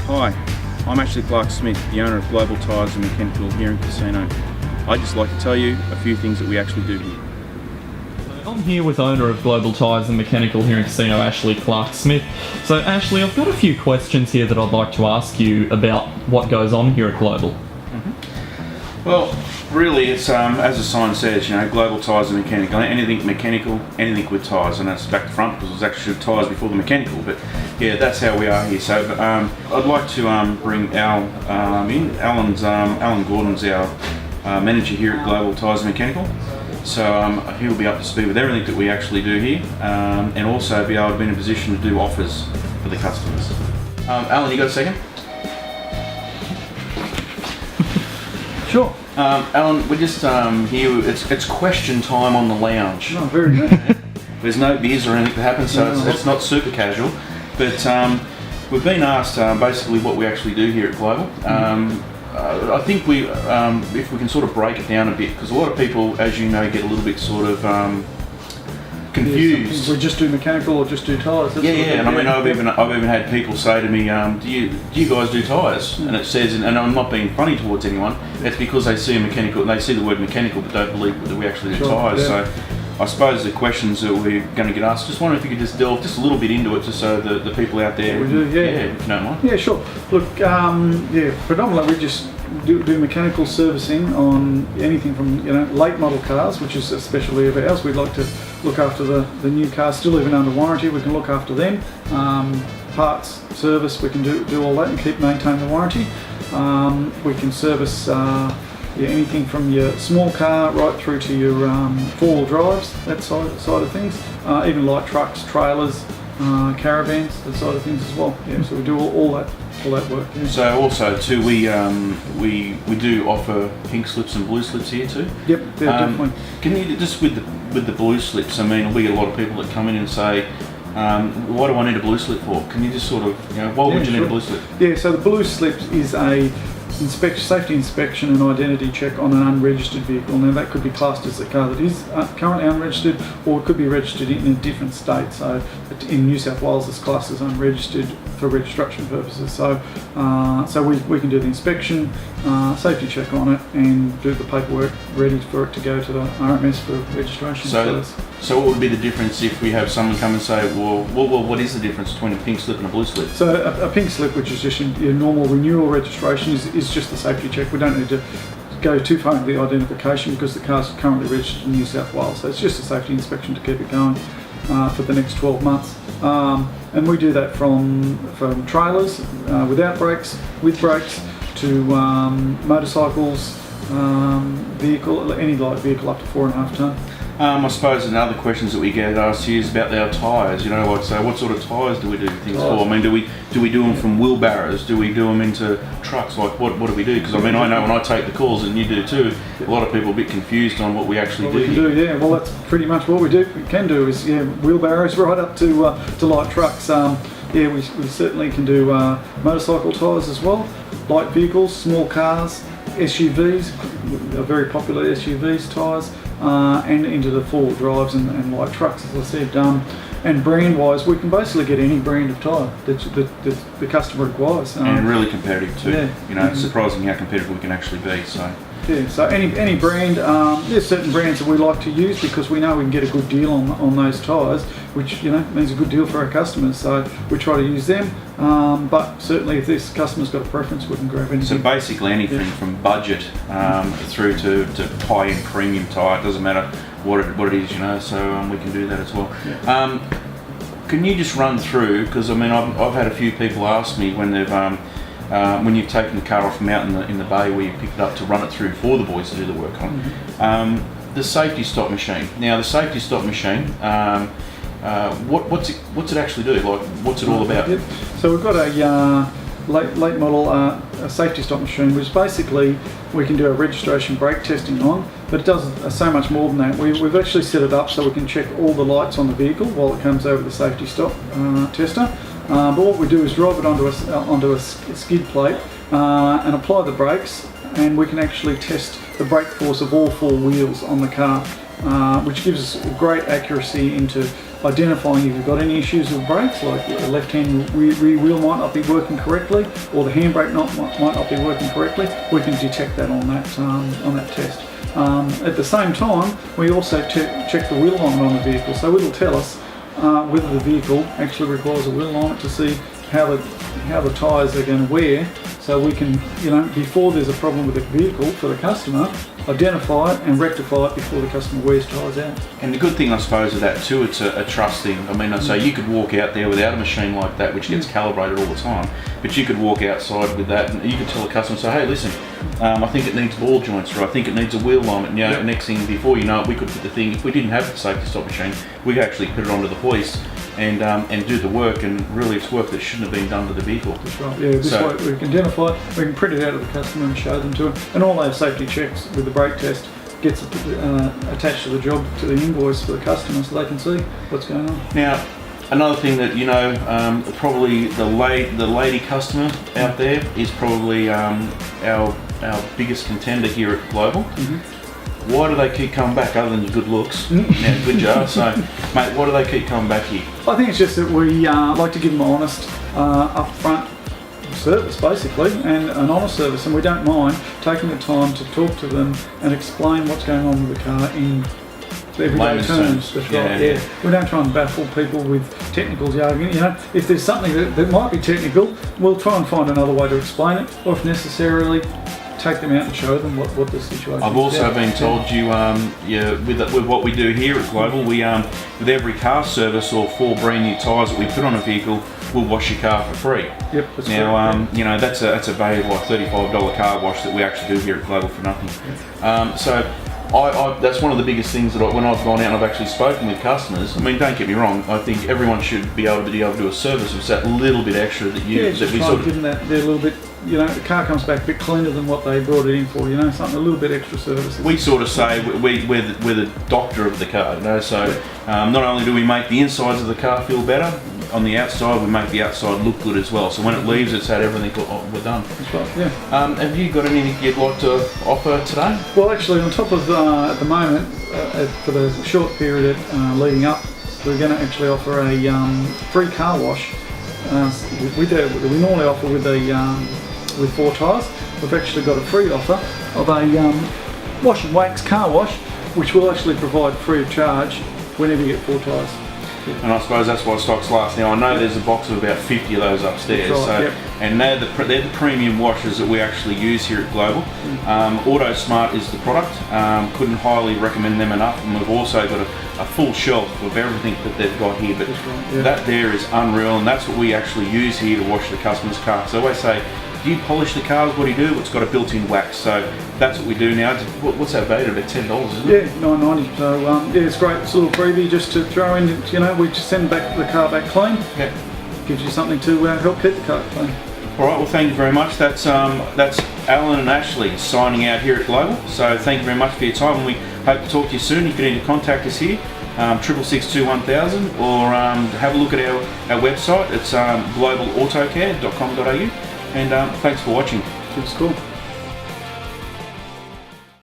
Hi, I'm Ashley Clark-Smith, the owner of Global Tyres and Mechanical here in Casino. I'd just like to tell you a few things that we actually do here. I'm here with owner of Global Tyres and Mechanical here in Casino, Ashley Clark-Smith. So Ashley, I've got a few questions here that I'd like to ask you about what goes on here at Global. Well, really it's, as the sign says, Global Tyres and Mechanical. Anything with tyres, and that's back to front because it was actually tyres before the mechanical, but yeah, that's how we are here. So I'd like to bring Al in. Alan Gordon's our manager here at Global Tyres and Mechanical. So he'll be up to speed with everything that we actually do here, and also be able to be in a position to do offers for the customers. Alan, you got a second? Sure. Alan, we're just here. It's question time on the lounge. Oh, very good. There's no beers or anything that happens, so it's not super casual. But we've been asked basically what we actually do here at Global. I think if we can sort of break it down a bit, because a lot of people, as you know, get a little bit sort of confused. We just do mechanical or just do tyres. Yeah, and I mean, I've even had people say to me, do you guys do tyres? And it says, and I'm not being funny towards anyone, it's because they see they see the word mechanical but don't believe that we actually do tyres. Yeah. So I suppose the questions that we're going to get asked, just wondering if you could just delve just a little bit into it, just so the people out there, we do, yeah, if you don't mind. Yeah, sure. Look, predominantly we just do mechanical servicing on anything from late model cars, which is a specialty of ours. We'd like to look after the new cars, still even under warranty. We can look after them. Parts, service, we can do all that and maintain the warranty. We can service anything from your small car right through to your four-wheel drives, that side of things. Even light trucks, trailers, caravans, that side of things as well. Yeah, so we do all that work. Yeah. So also too, we do offer pink slips and blue slips here too. Yep, yeah, definitely. Can you just with the blue slips? I mean, we get a lot of people that come in and say, "What do I need a blue slip for?" Can you just sort of, why would you need a blue slip? Yeah, so the blue slip is a safety inspection and identity check on an unregistered vehicle. Now that could be classed as a car that is currently unregistered, or it could be registered in a different state. So in New South Wales it's classed as unregistered for registration purposes. So we can do the inspection, safety check on it, and do the paperwork ready for it to go to the RMS for registration. So what would be the difference if we have someone come and say, well, what is the difference between a pink slip and a blue slip? So a pink slip, which is just your normal renewal registration, is just the safety check. We don't need to go too far into the identification because the car's currently registered in New South Wales. So it's just a safety inspection to keep it going for the next 12 months. And we do that from trailers without brakes, with brakes, to motorcycles, any light vehicle up to 4.5 tonne. I suppose another questions that we get asked here is about our tyres. What sort of tyres do we do things for? I mean, do we do them from wheelbarrows? Do we do them into trucks? Like what do we do? Because I know when I take the calls, and you do too, a lot of people are a bit confused on what we actually do. Yeah, well that's pretty much what we do. We can do is wheelbarrows right up to light trucks. We certainly can do motorcycle tyres as well, light vehicles, small cars, SUVs, very popular SUVs tyres, and into the four-wheel drives and light trucks, as I said. And brand-wise, we can basically get any brand of tyre that the customer requires. And really competitive too. Yeah. It's surprising how competitive we can actually be. So. Yeah, so any brand, there's certain brands that we like to use because we know we can get a good deal on those tyres, which means a good deal for our customers. So we try to use them, but certainly if this customer's got a preference, we can grab anything. So basically anything from budget through to high-end premium tyre, it doesn't matter what it is, so we can do that as well. Yeah. Can you just run through, because I mean I've had a few people ask me when they've when you've taken the car off from out in the bay where you picked it up to run it through for the boys to do the work on, the safety stop machine. Now the safety stop machine, what's it actually do? Like, what's it all about? Yep. So we've got a late model a safety stop machine, which basically we can do a registration brake testing on, but it does so much more than that. We've actually set it up so we can check all the lights on the vehicle while it comes over the safety stop tester. But what we do is drive it onto a skid plate and apply the brakes, and we can actually test the brake force of all four wheels on the car, which gives us great accuracy into identifying if you've got any issues with brakes, like the left-hand rear wheel might not be working correctly, or the handbrake might not be working correctly. We can detect that on that test. At the same time, we also check the wheel alignment on the vehicle, so it'll tell us whether the vehicle actually requires a wheel alignment to see how the tyres are going to wear, so we can, before there's a problem with the vehicle for the customer, identify it and rectify it before the customer wears tyres out. And the good thing, I suppose, of that too, it's a trust thing. I mean, so you could walk out there without a machine like that, which gets calibrated all the time, but you could walk outside with that and you could tell the customer, say, hey, listen, I think it needs ball joints, or I think it needs a wheel alignment. Next thing, before you know it, we could put the thing, if we didn't have the safety stop machine, we could actually put it onto the hoist and do the work, and really it's work that shouldn't have been done to the vehicle. That's right, yeah, this way we can identify it, we can print it out to the customer and show them to them, and all our safety checks with the brake test gets attached to the job, to the invoice for the customer, so they can see what's going on. Now, another thing that probably the lady customer out there is probably our biggest contender here at Global. Why do they keep coming back other than your good looks? Yeah, good job. So, mate, why do they keep coming back here? I think it's just that we like to give them an honest, upfront service, basically, and an honest service, and we don't mind taking the time to talk to them and explain what's going on with the car in everyday terms. That's right. Yeah. We don't try and baffle people with technical jargon. If there's something that might be technical, we'll try and find another way to explain it, or if necessarily, take them out and show them what the situation is. I've also been told with what we do here at Global, we with every car service or 4 brand new tyres that we put on a vehicle, we'll wash your car for free. Yep. That's now, that's a valuable $35 car wash that we actually do here at Global for nothing. So that's one of the biggest things that when I've gone out and I've actually spoken with customers. I mean, don't get me wrong. I think everyone should be able to do a service with that little bit extra that you give them that little bit. The car comes back a bit cleaner than what they brought it in for. Something a little bit extra services. We sort of say we're the doctor of the car. So not only do we make the insides of the car feel better, on the outside we make the outside look good as well. So when it leaves, it's had everything we're done. That's right. Yeah. Have you got anything you'd like to offer today? Well, actually, on top of at the moment, for the short period leading up, we're going to actually offer a free car wash. We normally offer with 4 tyres. We've actually got a free offer of a wash and wax car wash, which will actually provide free of charge whenever you get 4 tyres. And I suppose that's why stock's last. Now I know there's a box of about 50 of those upstairs. Right, and they're the premium washers that we actually use here at Global. AutoSmart is the product. Couldn't highly recommend them enough. And we've also got a full shelf of everything that they've got here. But that there is unreal, and that's what we actually use here to wash the customer's car. So I always say, do you polish the cars? What do you do? It's got a built-in wax. So that's what we do now. What's that valued at? About $10, isn't it? Yeah, $9.90. So it's great. It's a little freebie just to throw in. We just send the car back clean. Yeah. Gives you something to help keep the car clean. All right. Well, thank you very much. That's Alan and Ashley signing out here at Global. So thank you very much for your time, and we hope to talk to you soon. You can either contact us here, 6621000, or have a look at our website. It's globalautocare.com.au. And thanks for watching. It's cool.